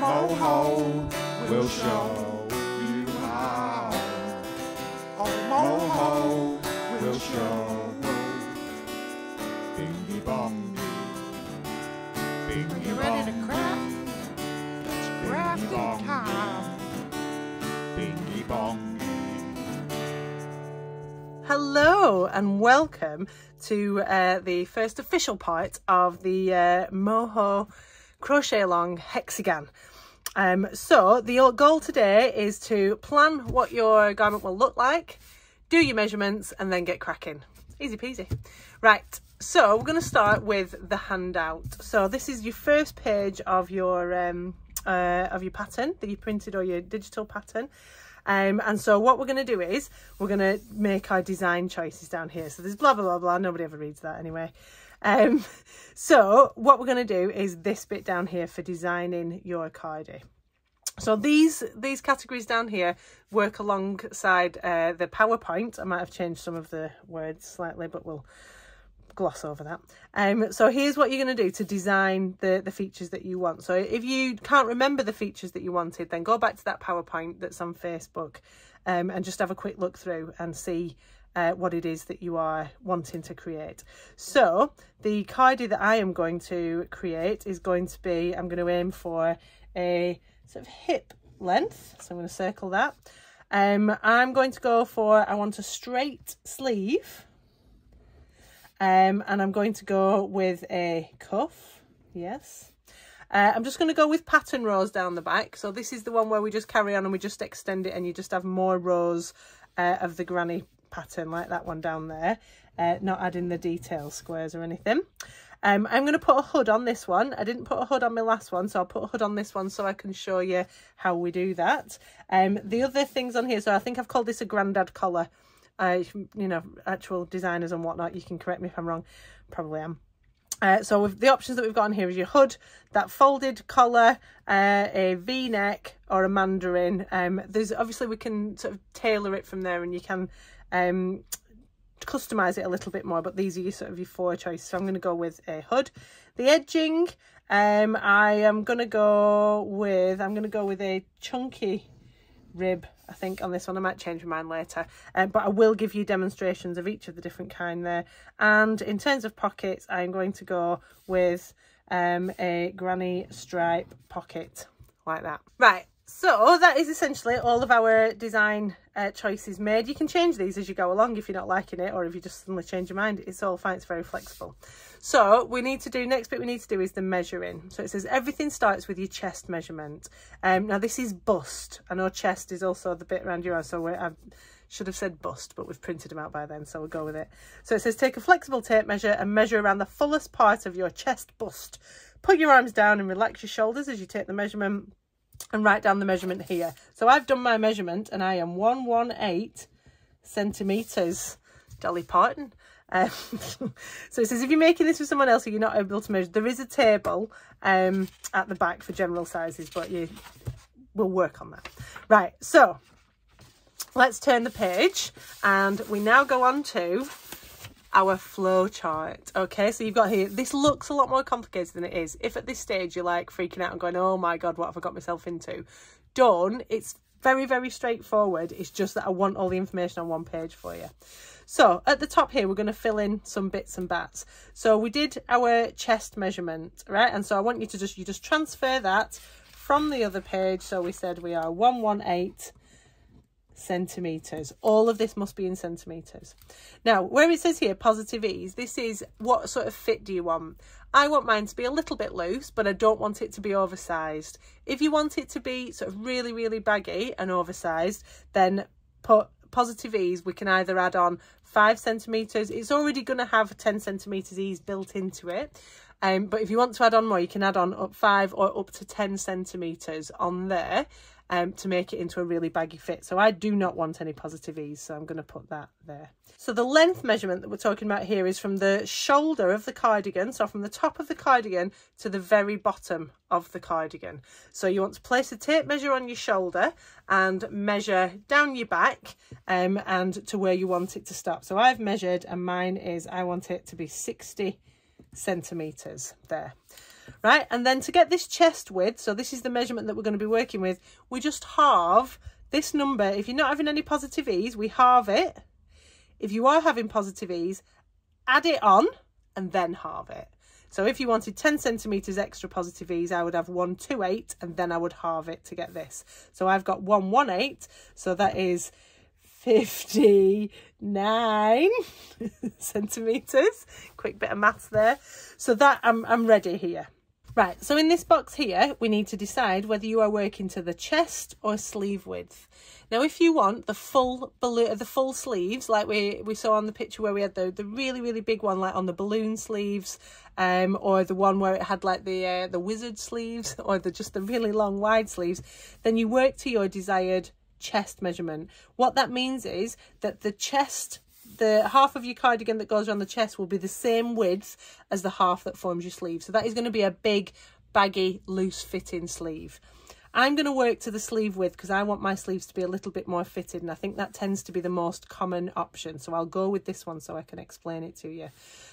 Moho will show you how. Oh, Moho will show. Bingy bongy. Bingy You ready to craft? It's crafting time. Bingy bongy. Hello and welcome to the first official part of the Moho Crochet Along Hexigan. So the goal today is to plan what your garment will look like, do your measurements and then get cracking. Easy peasy. Right, so we're going to start with the handout. So this is your first page of your pattern that you printed, or your digital pattern. And so what we're going to do is we're going to make our design choices down here. So there's blah, blah, blah, blah. Nobody ever reads that anyway. So what we're going to do is this bit down here for designing your cardy. So these categories down here work alongside the PowerPoint. I might have changed some of the words slightly, but we'll gloss over that. So here's what you're going to do to design the features that you want. So if you can't remember the features that you wanted, then go back to that PowerPoint that's on Facebook and just have a quick look through and see what it is that you are wanting to create. So the cardy that I am going to create is going to be, I'm going to aim for a sort of hip length. So I'm going to circle that. I'm going to go for, I want a straight sleeve. And I'm going to go with a cuff. Yes. I'm just going to go with pattern rows down the back. So this is the one where we just carry on and we just extend it and you just have more rows of the granny pattern, like that one down there, not adding the detail squares or anything. I'm going to put a hood on this one. I didn't put a hood on my last one, so I'll put a hood on this one so I can show you how we do that. The other things on here, so I think I've called this a grandad collar. You know, actual designers and whatnot, you can correct me if I'm wrong, probably am. So with the options that we've got on here is your hood, that folded collar, a V-neck or a mandarin. There's obviously, we can sort of tailor it from there and you can customize it a little bit more, but these are your sort of your four choices. So I'm going to go with a hood. The edging, I'm going to go with a chunky rib, I think, on this one. I might change my mind later, but I will give you demonstrations of each of the different kind there. And in terms of pockets, I'm going to go with a granny stripe pocket like that. Right, so that is essentially all of our design choices made. You can change these as you go along if you're not liking it, or if you just suddenly change your mind. It's all fine, it's very flexible. So next bit we need to do is the measuring. So it says everything starts with your chest measurement. Now this is bust. I know chest is also the bit around your arm, so I should have said bust, but we've printed them out by then, so we'll go with it. So it says take a flexible tape measure and measure around the fullest part of your chest bust. Put your arms down and relax your shoulders as you take the measurement, and write down the measurement here. So I've done my measurement and I am 118 centimetres. Dolly Parton. So it says if you're making this for someone else or you're not able to measure, there is a table at the back for general sizes, but we'll work on that. Right, so let's turn the page and we now go on to our flow chart. Okay, so you've got here, this looks a lot more complicated than it is. If at this stage you're like freaking out and going, oh my god, what have I got myself into? Don't. It's very, very straightforward. It's just that I want all the information on one page for you. So at the top here, we're going to fill in some bits and bats. So we did our chest measurement, right? And so I want you to just transfer that from the other page. So we said we are 118 centimetres. All of this must be in centimetres. Now, where it says here, positive ease, this is what sort of fit do you want? I want mine to be a little bit loose, but I don't want it to be oversized. If you want it to be sort of really, really baggy and oversized, then put positive ease. We can either add on 5 centimetres. It's already going to have 10 centimetres ease built into it. But if you want to add on more, you can add on up 5 or up to 10 centimetres on there to make it into a really baggy fit. So I do not want any positive ease, so I'm going to put that there. So the length measurement that we're talking about here is from the shoulder of the cardigan, so from the top of the cardigan to the very bottom of the cardigan. So you want to place a tape measure on your shoulder and measure down your back and to where you want it to stop. So I've measured and mine is, I want it to be 60 centimetres there. right? And then to get this chest width, so this is the measurement that we're going to be working with, we just halve this number. If you're not having any positive ease, we halve it. If you are having positive ease, add it on and then halve it. So if you wanted 10 centimetres extra positive ease, I would have 128 and then I would halve it to get this. So I've got 118, so that is 59 centimetres. Quick bit of maths there. So that I'm ready here. Right, so in this box here, we need to decide whether you are working to the chest or sleeve width. Now, if you want the full sleeves, like we saw on the picture where we had the really, really big one, like on the balloon sleeves, or the one where it had like the wizard sleeves, or just the really long wide sleeves, then you work to your desired chest measurement. What that means is that the chest, the half of your cardigan that goes around the chest will be the same width as the half that forms your sleeve. So that is going to be a big, baggy, loose fitting sleeve. I'm going to work to the sleeve width because I want my sleeves to be a little bit more fitted, and I think that tends to be the most common option. So I'll go with this one so I can explain it to you.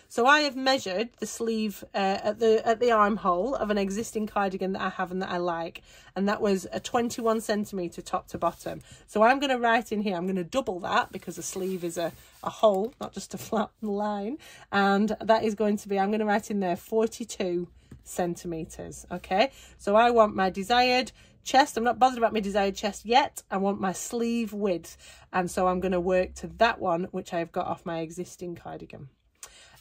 So I have measured the sleeve at the armhole of an existing cardigan that I have and that I like, and that was a 21 centimetre top to bottom. So I'm going to write in here, I'm going to double that because a sleeve is a hole, not just a flat line, and that is going to be, I'm going to write in there 42 centimetres. Okay, so I want my desired chest. I'm not bothered about my desired chest yet. I want my sleeve width, and so I'm going to work to that one which I've got off my existing cardigan.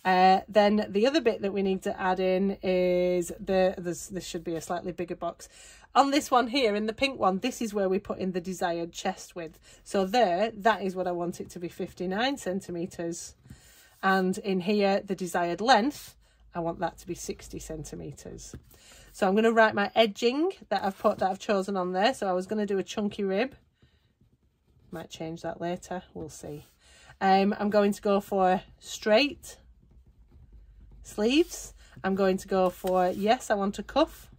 Then the other bit that we need to add in is this should be a slightly bigger box. On this one here, in the pink one, this is where we put in the desired chest width. So that is what I want it to be, 59 centimetres. And in here, the desired length, I want that to be 60 centimetres. So I'm going to write my edging that I've chosen on there. So I was going to do a chunky rib. Might change that later. We'll see. I'm going to go for straight sleeves. I'm going to go for, yes, I want a cuff.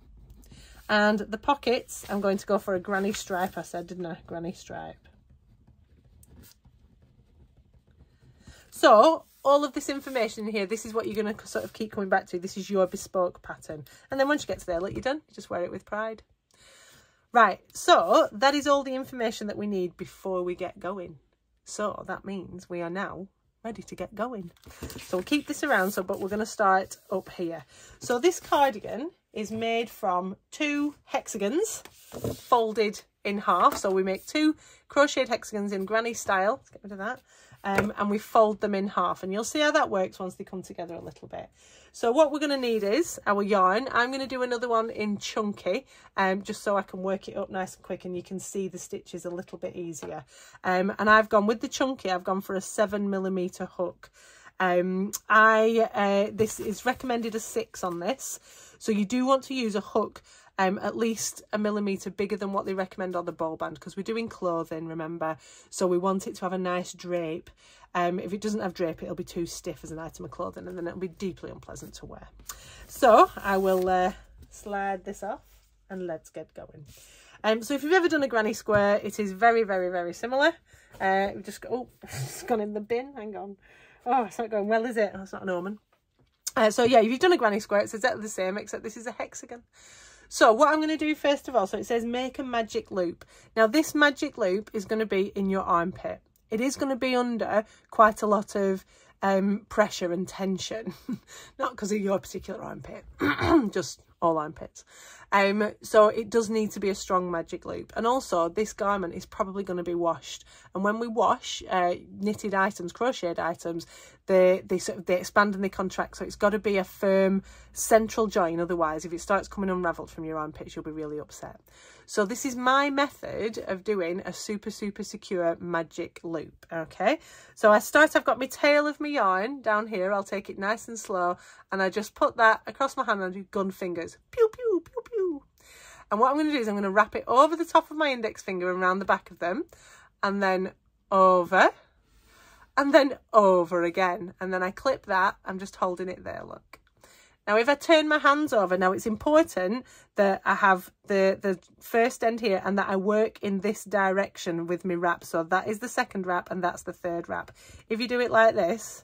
And the pockets, I'm going to go for a granny stripe. I said, didn't I? Granny stripe. So all of this information here, this is what you're going to sort of keep coming back to. This is your bespoke pattern. And then once you get to there, look, you're done. You just wear it with pride. Right, so that is all the information that we need before we get going. So that means we are now ready to get going. So we'll keep this around, but we're going to start up here. So this cardigan is made from 2 hexagons folded in half. So we make 2 crocheted hexagons in granny style. Let's get rid of that. And we fold them in half, and you'll see how that works once they come together a little bit. So what we're going to need is our yarn. I'm going to do another one in chunky, just so I can work it up nice and quick and you can see the stitches a little bit easier. And I've gone with the chunky, I've gone for a 7mm hook. This is recommended a 6 on this, so you do want to use a hook at least 1 millimetre bigger than what they recommend on the ball band, because we're doing clothing, remember, so we want it to have a nice drape. If it doesn't have drape, it'll be too stiff as an item of clothing, and then it'll be deeply unpleasant to wear. So I will slide this off and let's get going. So if you've ever done a granny square, it is very, very, very similar. We've just got, oh, it's gone in the bin, hang on. Oh, it's not going well, is it? Oh, it's not an omen. So yeah, if you've done a granny square, it's exactly the same, except this is a hexagon. So what I'm going to do first of all, so it says make a magic loop. Now this magic loop is going to be in your armpit. It is going to be under quite a lot of pressure and tension, not because of your particular armpit, just all armpits. So it does need to be a strong magic loop. And also this garment is probably going to be washed. And when we wash knitted items, crocheted items, they expand and they contract. So it's got to be a firm central join. Otherwise, if it starts coming unravelled from your armpits, you'll be really upset. So this is my method of doing a super, super secure magic loop. Okay, so I've got my tail of my yarn down here. I'll take it nice and slow, and I just put that across my hand and do gun fingers. Pew, pew, pew, pew. And what I'm going to do is I'm going to wrap it over the top of my index finger and around the back of them, and then over, and then over again. And then I clip that. I'm just holding it there, look. Now, if I turn my hands over, now it's important that I have the first end here and that I work in this direction with my wrap. So that is the second wrap and that's the third wrap. If you do it like this,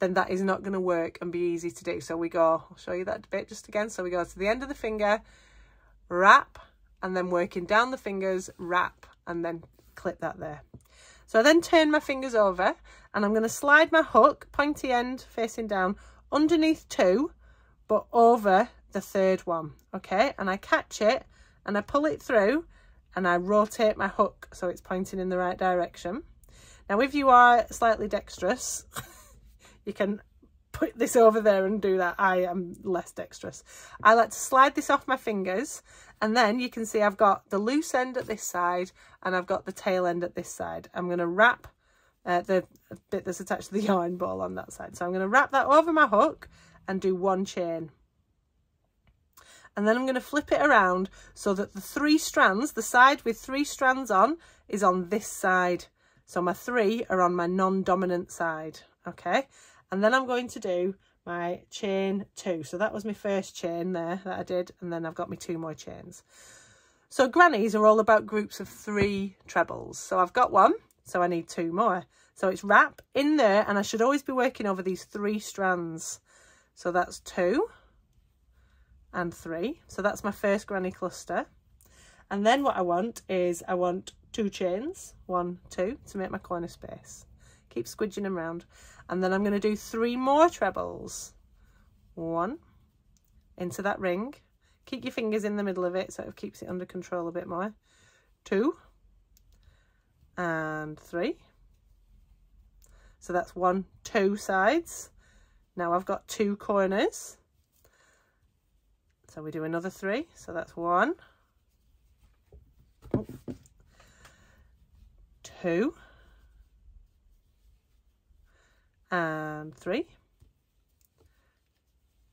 then that is not going to work and be easy to do. So we go, I'll show you that bit just again. So we go to the end of the finger, wrap, and then working down the fingers, wrap, and then clip that there. So I then turn my fingers over and I'm going to slide my hook, pointy end facing down, underneath 2, but over the 3rd one, okay? And I catch it and I pull it through and I rotate my hook so it's pointing in the right direction. Now, if you are slightly dexterous, you can put this over there and do that. I am less dexterous. I like to slide this off my fingers, and then you can see I've got the loose end at this side and I've got the tail end at this side. I'm going to wrap the bit that's attached to the yarn ball on that side. So I'm going to wrap that over my hook and do 1 chain. And then I'm going to flip it around so that the 3 strands, the side with 3 strands on, is on this side. So my 3 are on my non-dominant side, okay? And then I'm going to do my chain 2. So that was my first chain there that I did, and then I've got my 2 more chains. So grannies are all about groups of 3 trebles. So I've got 1, so I need 2 more. So it's wrap in there, and I should always be working over these 3 strands. So that's 2 and 3. So that's my first granny cluster. And then what I want is I want 2 chains, 1, 2, to make my corner space. Keep squidging them around. And then I'm going to do 3 more trebles. 1 into that ring. Keep your fingers in the middle of it so it keeps it under control a bit more. 2 and 3. So that's 1, 2 sides. Now I've got 2 corners. So we do another 3. So that's 1, 2 and 3.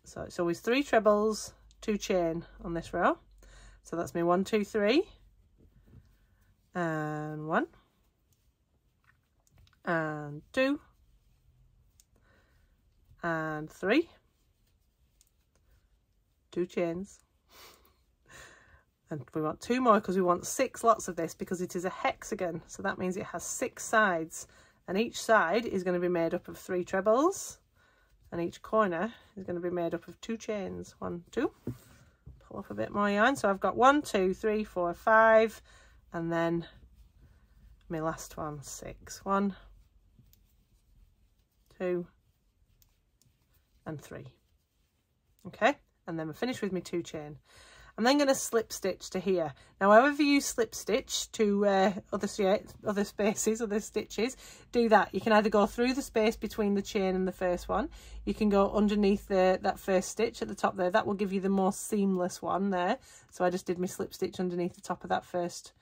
So it's always 3 trebles, 2 chain on this row. So that's me 1, 2, 3 and 1 and 2 and 3, 2 chains. And we want 2 more because we want 6 lots of this because it is a hexagon. So that means it has 6 sides, and each side is going to be made up of 3 trebles, and each corner is going to be made up of 2 chains. 1, 2. Pull off a bit more yarn. So I've got 1, 2, 3, 4, 5, and then my last one, 6. 1, 2, and 3. Okay, and then we're finished with my 2 chain. I'm then going to slip stitch to here. Now, however you slip stitch to other spaces, other stitches, do that. You can either go through the space between the chain and the first one. You can go underneath that first stitch at the top there. That will give you the more seamless one there. So I just did my slip stitch underneath the top of that first,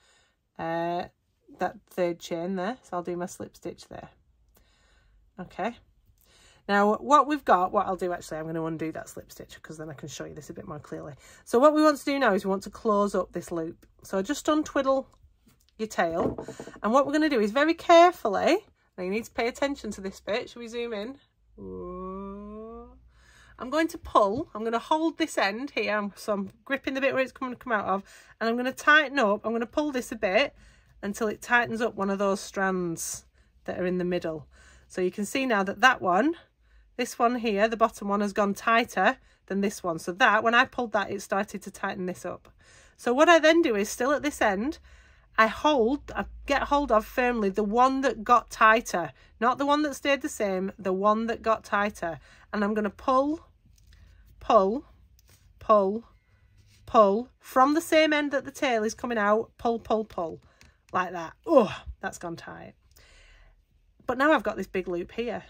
that 3rd chain there. So I'll do my slip stitch there. Okay. Now, what we've got, what I'll do actually, I'm going to undo that slip stitch because then I can show you this a bit more clearly. So what we want to do now is we want to close up this loop. So just untwiddle your tail. And what we're going to do is very carefully, now you need to pay attention to this bit. Shall we zoom in? I'm going to pull, I'm going to hold this end here. So I'm gripping the bit where it's going to come out of, and I'm going to tighten up. I'm going to pull this a bit until it tightens up one of those strands that are in the middle. So you can see now that that one, this one here, the bottom one, has gone tighter than this one. So that, when I pulled that, it started to tighten this up. So what I then do is, still at this end, I get hold of firmly the one that got tighter, not the one that stayed the same, the one that got tighter. And I'm going to pull, pull, pull, pull from the same end that the tail is coming out, pull, pull, pull, like that. Oh, that's gone tight. But now I've got this big loop here.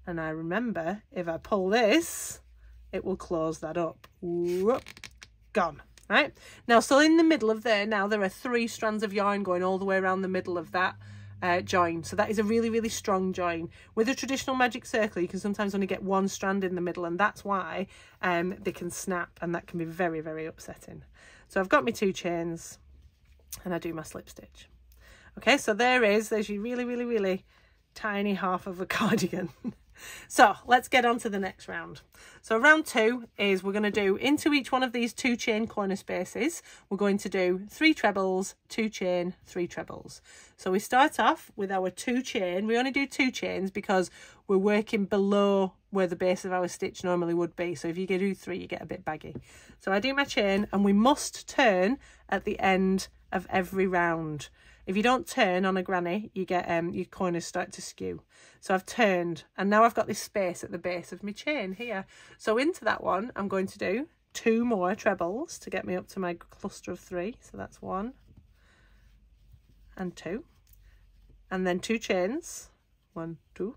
And I remember, if I pull this, it will close that up. Whoop, gone, right? Now, so in the middle of there, now there are 3 strands of yarn going all the way around the middle of that join. So that is a really, really strong join. With a traditional magic circle, you can sometimes only get 1 strand in the middle, and that's why they can snap, and that can be very, very upsetting. So I've got my 2 chains, and I do my slip stitch. Okay, so there's your really, really, really tiny half of a cardigan. So let's get on to the next round. So round 2 is we're going to do into each one of these 2 chain corner spaces. We're going to do 3 trebles, 2 chain, 3 trebles. So we start off with our 2 chain. We only do 2 chains because we're working below where the base of our stitch normally would be. So if you do 3, you get a bit baggy. So I do my chain, and we must turn at the end of every round. If you don't turn on a granny, you get your corners start to skew. So I've turned, and now I've got this space at the base of my chain here. So into that one, I'm going to do 2 more trebles to get me up to my cluster of 3. So that's 1 and 2, and then 2 chains, 1, 2,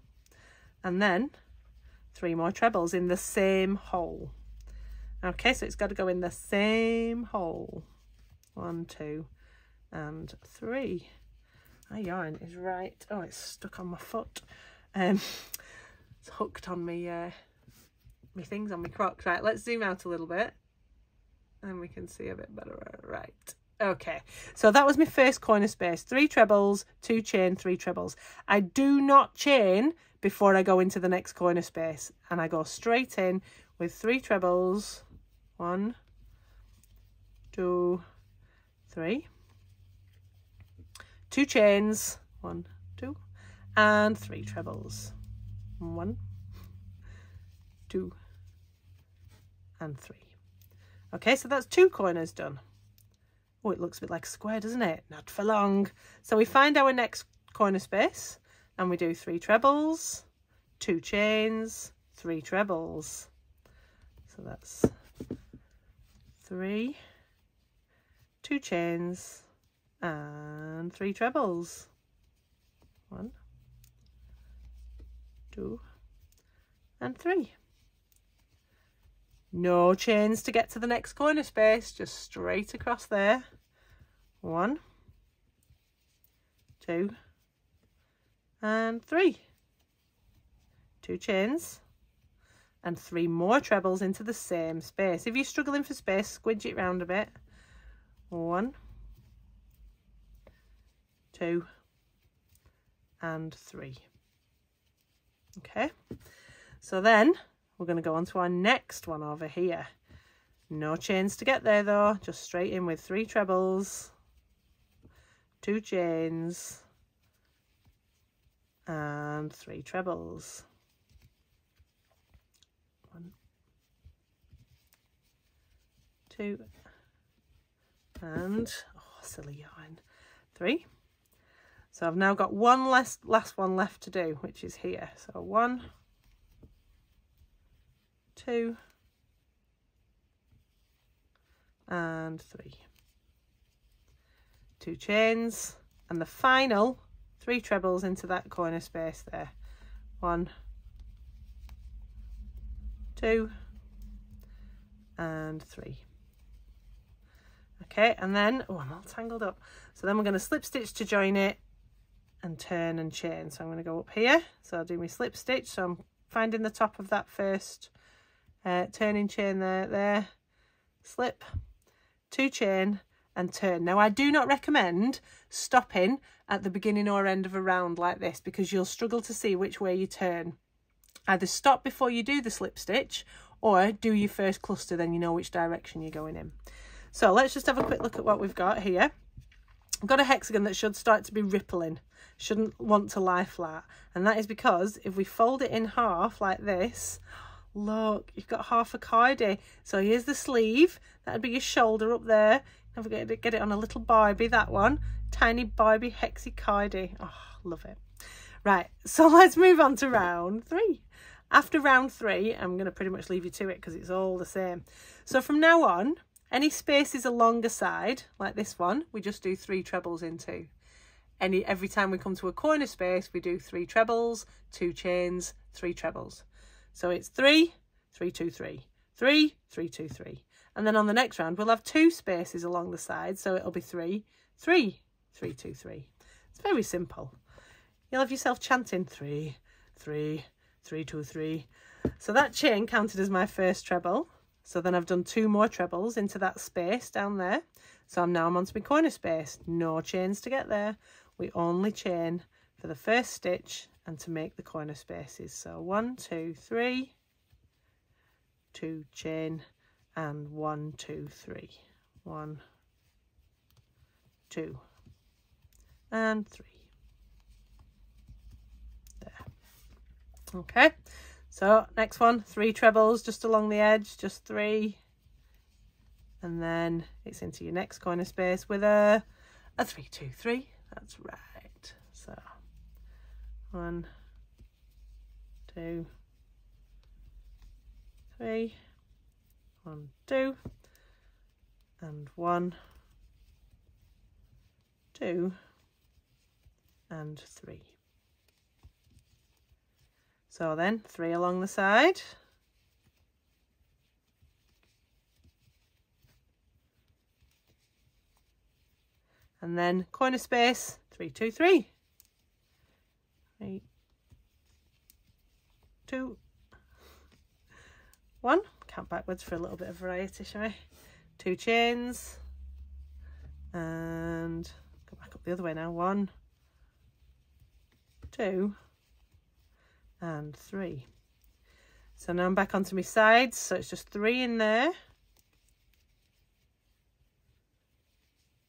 and then 3 more trebles in the same hole. Okay, so it's got to go in the same hole. 1, 2, and 3. My yarn is right. Oh, it's stuck on my foot. It's hooked on me my things on my Crocs. Right, let's zoom out a little bit and we can see a bit better. Right, okay, so that was my first corner space. 3 trebles, 2 chain, 3 trebles. I do not chain before I go into the next corner space, and I go straight in with 3 trebles. 1, 2, 3, 2 chains, 1, 2, and 3 trebles. 1, 2, and 3. Okay, so that's 2 corners done. Oh, it looks a bit like a square, doesn't it? Not for long. So we find our next corner space, and we do 3 trebles, 2 chains, 3 trebles. So that's 3, 2 chains, and 3 trebles. 1, 2, and 3. No chains to get to the next corner space, just straight across there. 1, 2, and 3. 2 chains and 3 more trebles into the same space. If you're struggling for space, squidge it round a bit. 1, 2, and 3. Okay, so then we're going to go on to our next one over here. No chains to get there though, just straight in with 3 trebles, 2 chains, and 3 trebles. 1, 2, and oh, silly yarn, 3. So I've now got one last one left to do, which is here. So 1, 2, and 3. 2 chains, and the final 3 trebles into that corner space there. 1, 2, and 3. Okay, and then, oh, I'm all tangled up. So then we're going to slip stitch to join it and turn and chain. So I'm going to go up here. So I'll do my slip stitch. So I'm finding the top of that first turning chain there, slip, 2 chain, and turn. Now I do not recommend stopping at the beginning or end of a round like this, because you'll struggle to see which way you turn. Either stop before you do the slip stitch, or do your first cluster, then you know which direction you're going in. So let's just have a quick look at what we've got here. I've got a hexagon that should start to be rippling, shouldn't want to lie flat, and that is because if we fold it in half like this, look, you've got half a cardy. So here's the sleeve, that'd be your shoulder up there. Don't forget to get it on a little Barbie, that one, tiny Barbie hexy cardy. Oh, love it. Right, so let's move on to round 3. After round 3, I'm going to pretty much leave you to it because it's all the same. So from now on, any spaces along a side, like this one, we just do 3 trebles into. Every time we come to a corner space, we do 3 trebles, 2 chains, 3 trebles. So it's 3, 3, 2, 3, 3, 3, 2, 3. And then on the next round, we'll have 2 spaces along the side. So it'll be 3, 3, 3, 2, 3. It's very simple. You'll have yourself chanting 3, 3, 3, 2, 3. So that chain counted as my first treble. So then I've done 2 more trebles into that space down there. So I'm onto my corner space. No chains to get there. We only chain for the first stitch and to make the corner spaces. So 1, 2, 3, 2 chain, and 1, 2, 3. 1, 2, and 3. There. Okay, So next one, 3 trebles just along the edge, just 3. And then it's into your next corner space with a 3, 2, 3. That's right. So 1, 2, 3, 1, 2, and 1, 2, and 3. So then 3 along the side. And then corner space, 3, 2, 3. 3, 2, 1. Count backwards for a little bit of variety, shall we? 2 chains. And go back up the other way now. 1, 2, and 3. So now I'm back onto my sides, so it's just 3 in there.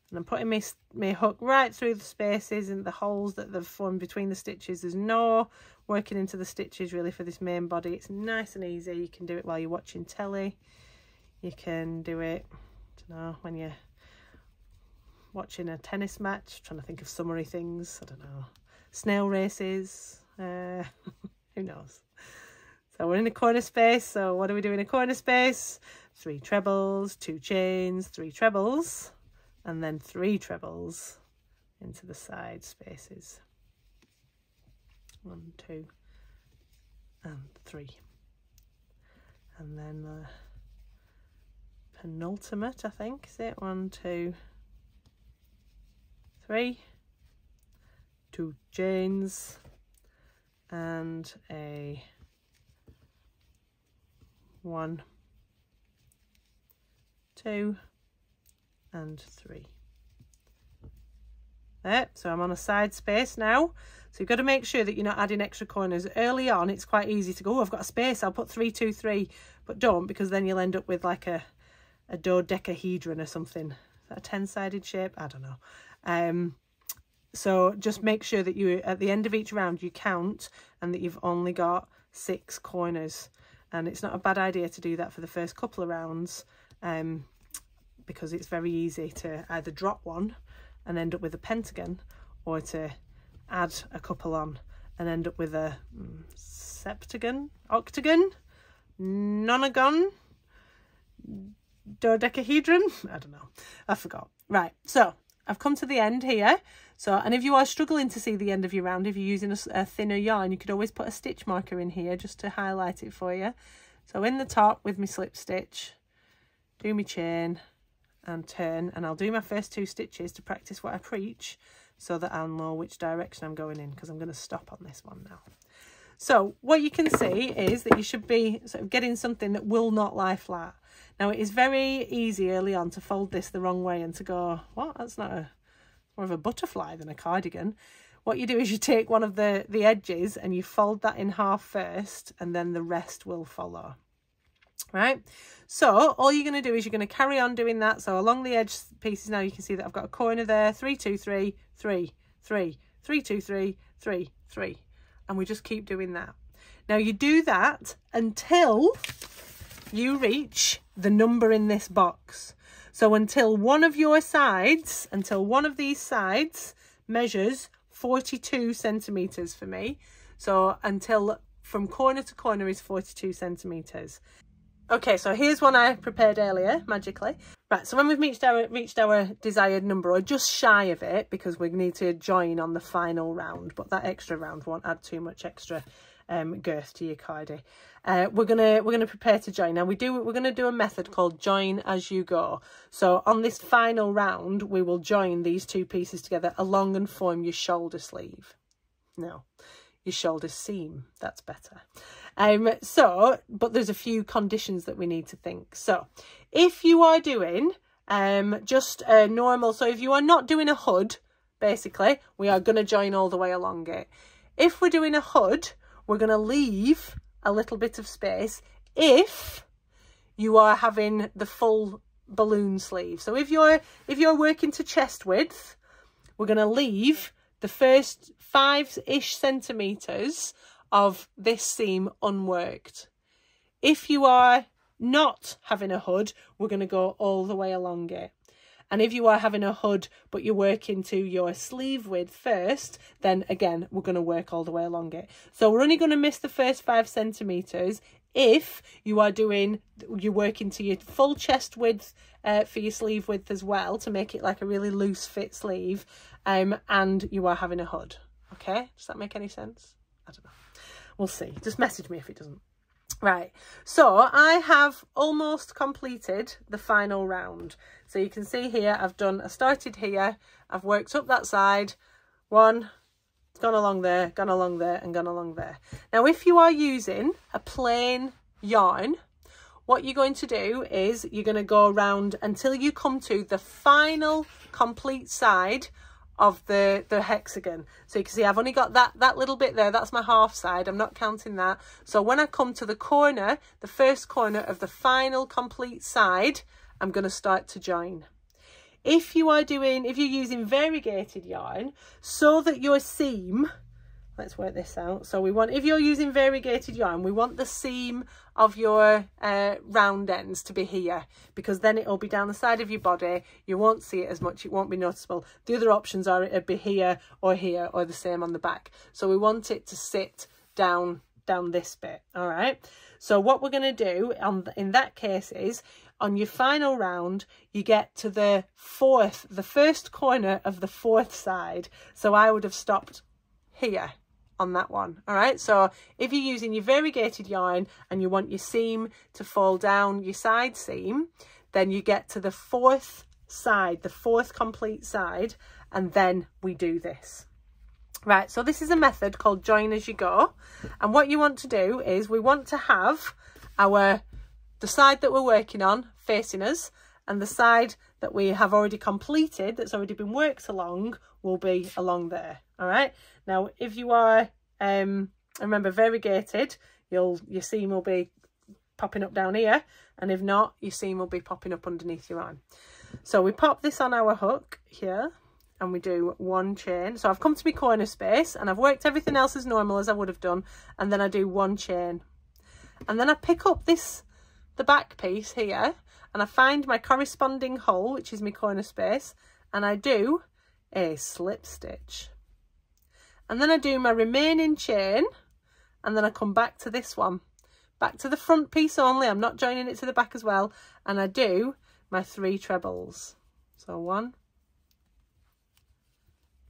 And I'm putting my hook right through the spaces and the holes that they've formed between the stitches. There's no working into the stitches really for this main body. It's nice and easy. You can do it while you're watching telly. You can do it, I don't know, when you're watching a tennis match. I'm trying to think of summery things. I don't know. Snail races. Who knows? So we're in a corner space. So what do we do in a corner space? 3 trebles, 2 chains, 3 trebles, and then 3 trebles into the side spaces. 1, 2, and 3. And then the penultimate, I think, is it? 1, 2, 3, 2 chains, and a 1, 2, and 3. There, so I'm on a side space now. So you've got to make sure that you're not adding extra corners. Early on, it's quite easy to go, oh, I've got a space, I'll put 3, 2, 3, but don't, because then you'll end up with like a dodecahedron or something. Is that a 10-sided shape? I don't know. So just make sure that you, at the end of each round, you count and that you've only got 6 corners. And it's not a bad idea to do that for the first couple of rounds, because it's very easy to either drop one and end up with a pentagon, or to add a couple on and end up with a septagon, octagon, nonagon, dodecahedron. I don't know, I forgot. Right, so I've come to the end here. So, and if you are struggling to see the end of your round, if you're using a thinner yarn, you could always put a stitch marker in here just to highlight it for you. So in the top with my slip stitch, do my chain and turn, and I'll do my first 2 stitches to practice what I preach, so that I'll know which direction I'm going in, because I'm going to stop on this one now. So what you can see is that you should be sort of getting something that will not lie flat. Now it is very easy early on to fold this the wrong way and to go, what, that's not a, more of a butterfly than a cardigan. What you do is you take one of the edges and you fold that in half first, and then the rest will follow. Right, so all you're going to do is you're going to carry on doing that. So along the edge pieces now, you can see that I've got a corner there, 3, 2, 3, 3, 3, 3, 2, 3, 3, 3, and we just keep doing that. Now you do that until you reach the number in this box. So until one of your sides, until one of these sides measures 42 centimeters for me. So until from corner to corner is 42 centimeters. Okay, so here's one I prepared earlier, magically. Right, so when we've reached our desired number, or just shy of it, because we need to join on the final round, but that extra round won't add too much extra girth to your cardi. We're gonna prepare to join. Now we're gonna do a method called join as you go. So on this final round, we will join these 2 pieces together along and form your shoulder sleeve. No, your shoulder seam. That's better. But there's a few conditions that we need to think. So if you are doing just a normal, so if you are not doing a hood, basically, we are going to join all the way along it. If we're doing a hood, we're going to leave a little bit of space if you are having the full balloon sleeve. So if you're working to chest width, we're going to leave the first 5-ish centimeters of this seam unworked. If you are not having a hood, we're going to go all the way along it. And if you are having a hood, but you're working to your sleeve width first, then again, we're going to work all the way along it. So we're only going to miss the first 5 centimetres if you're working to your full chest width for your sleeve width as well, to make it like a really loose fit sleeve, and you are having a hood. Okay, does that make any sense? I don't know. We'll see. Just message me if it doesn't. Right, so I have almost completed the final round. So you can see here, I started here, I've worked up that side, one, gone along there, and gone along there. Now, if you are using a plain yarn, what you're going to do is you're going to go around until you come to the final complete side of the hexagon. So you can see I've only got that little bit there, that's my half side, I'm not counting that. So when I come to the corner, the first corner of the final complete side, I'm going to start to join. If you're using variegated yarn, so that your seam, let's work this out. So if you're using variegated yarn, we want the seam of your round ends to be here, because then it'll be down the side of your body. You won't see it as much, it won't be noticeable. The other options are it'll be here, or the same on the back. So we want it to sit down this bit. All right. So what we're going to do in that case is, on your final round, you get to the first corner of the fourth side. So I would have stopped here on that one. All right, so if you're using your variegated yarn and you want your seam to fall down your side seam, then you get to the fourth side, the fourth complete side, and then we do this. Right, so this is a method called join as you go, and what you want to do is we want to have the side that we're working on facing us, and the side that we have already completed, that's already been worked along, will be along there. All right, now if you are remember variegated, your seam will be popping up down here, and if not, your seam will be popping up underneath your arm. So we pop this on our hook here, and we do 1 chain. So I've come to my corner space and I've worked everything else as normal as I would have done, and then I do 1 chain, and then I pick up the back piece here, and I find my corresponding hole, which is my corner space, and I do a slip stitch, and then I do my remaining chain, and then I come back to this one, back to the front piece only, I'm not joining it to the back as well, and I do my 3 trebles. So 1,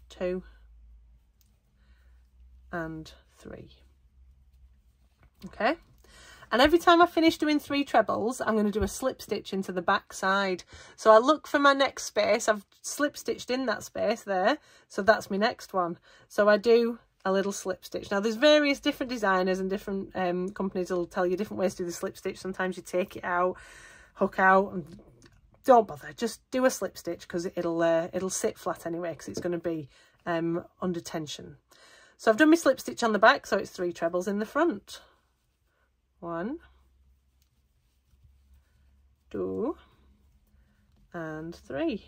2 and 3. Okay, and every time I finish doing 3 trebles, I'm going to do a slip stitch into the back side. So I look for my next space, I've slip stitched in that space there, so that's my next one. So I do a little slip stitch. Now there's various different designers and different companies will tell you different ways to do the slip stitch. Sometimes you take it out, hook out, and don't bother, just do a slip stitch, because it'll sit flat anyway, because it's going to be under tension. So I've done my slip stitch on the back, so it's 3 trebles in the front. 1, 2 and 3,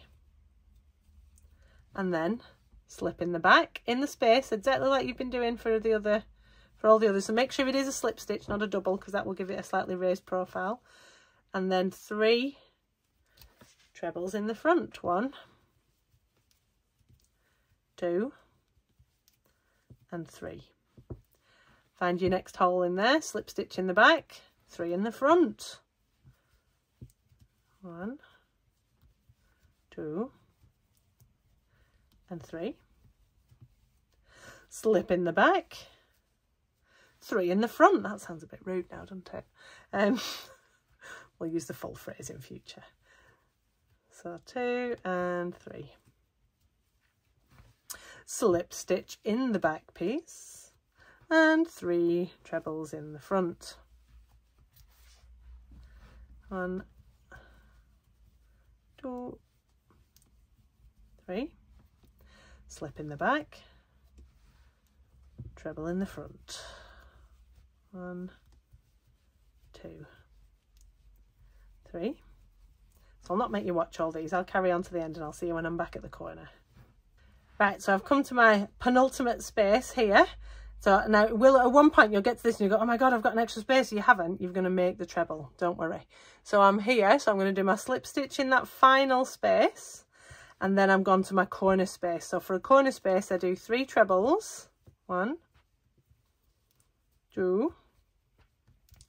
and then slip in the back in the space, exactly like you've been doing for all the others. So make sure it is a slip stitch, not a double, because that will give it a slightly raised profile. And then 3 trebles in the front. 1, 2 and 3. Find your next hole in there, slip stitch in the back, 3 in the front. 1, 2 and 3. Slip in the back, 3 in the front. That sounds a bit rude now, doesn't it? We'll use the full phrase in future. So 2 and 3. Slip stitch in the back piece, and 3 trebles in the front. 1, 2, 3. Slip in the back, treble in the front. 1, 2, 3. So I'll not make you watch all these, I'll carry on to the end and I'll see you when I'm back at the corner. Right, so I've come to my penultimate space here, So now at one point you'll get to this and you go, oh my God, I've got an extra space. You haven't. You're going to make the treble. Don't worry. So I'm here. So I'm going to do my slip stitch in that final space. And then I'm gone to my corner space. So for a corner space, I do 3 trebles. 1, 2,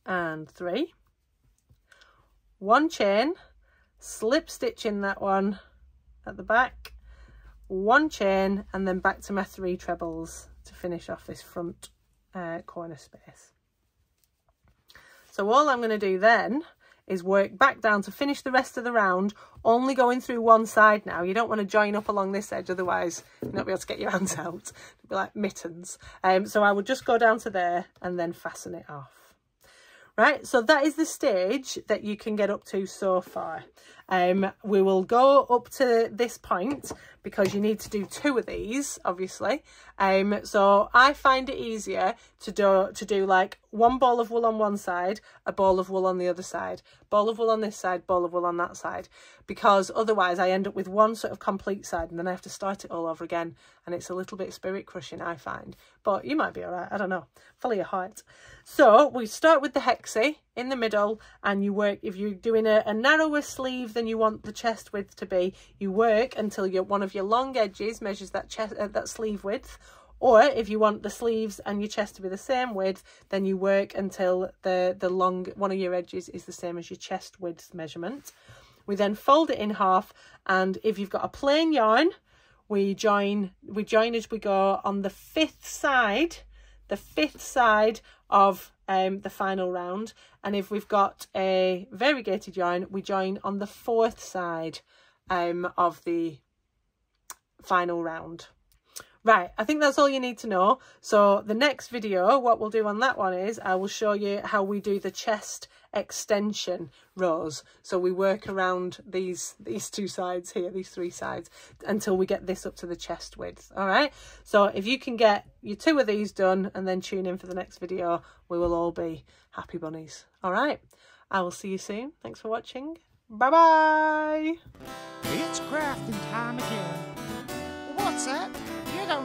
and 3. 1 chain, slip stitch in that one at the back, 1 chain, and then back to my 3 trebles to finish off this front corner space. So all I'm going to do then is work back down to finish the rest of the round, only going through one side now. You don't want to join up along this edge, otherwise you'll not be able to get your hands out. It'll be like mittens. So I would just go down to there and then fasten it off. Right, so that is the stage that you can get up to so far. We will go up to this point because you need to do 2 of these, obviously. So I find it easier to do like 1 ball of wool on one side, a ball of wool on the other side, ball of wool on this side, ball of wool on that side, because otherwise I end up with one sort of complete side and then I have to start it all over again, and it's a little bit spirit crushing, I find. But you might be all right, I don't know, follow your heart. So we start with the hexie in the middle, and you work, if you're doing a narrower sleeve than you want the chest width to be, you work until one of your long edges measures that that sleeve width. Or if you want the sleeves and your chest to be the same width, then you work until one of your edges is the same as your chest width measurement. We then fold it in half, and if you've got a plain yarn, we join as we go on the 5th side of the final round. And if we've got a variegated yarn, we join on the 4th side of the final round. Right, I think that's all you need to know. So the next video, what we'll do on that one is I will show you how we do the chest extension rows. So we work around these 2 sides here, these 3 sides, until we get this up to the chest width. All right, so if you can get your 2 of these done and then tune in for the next video, we will all be happy bunnies. All right, I will see you soon. Thanks for watching. Bye bye. It's crafting time again. What's that? You don't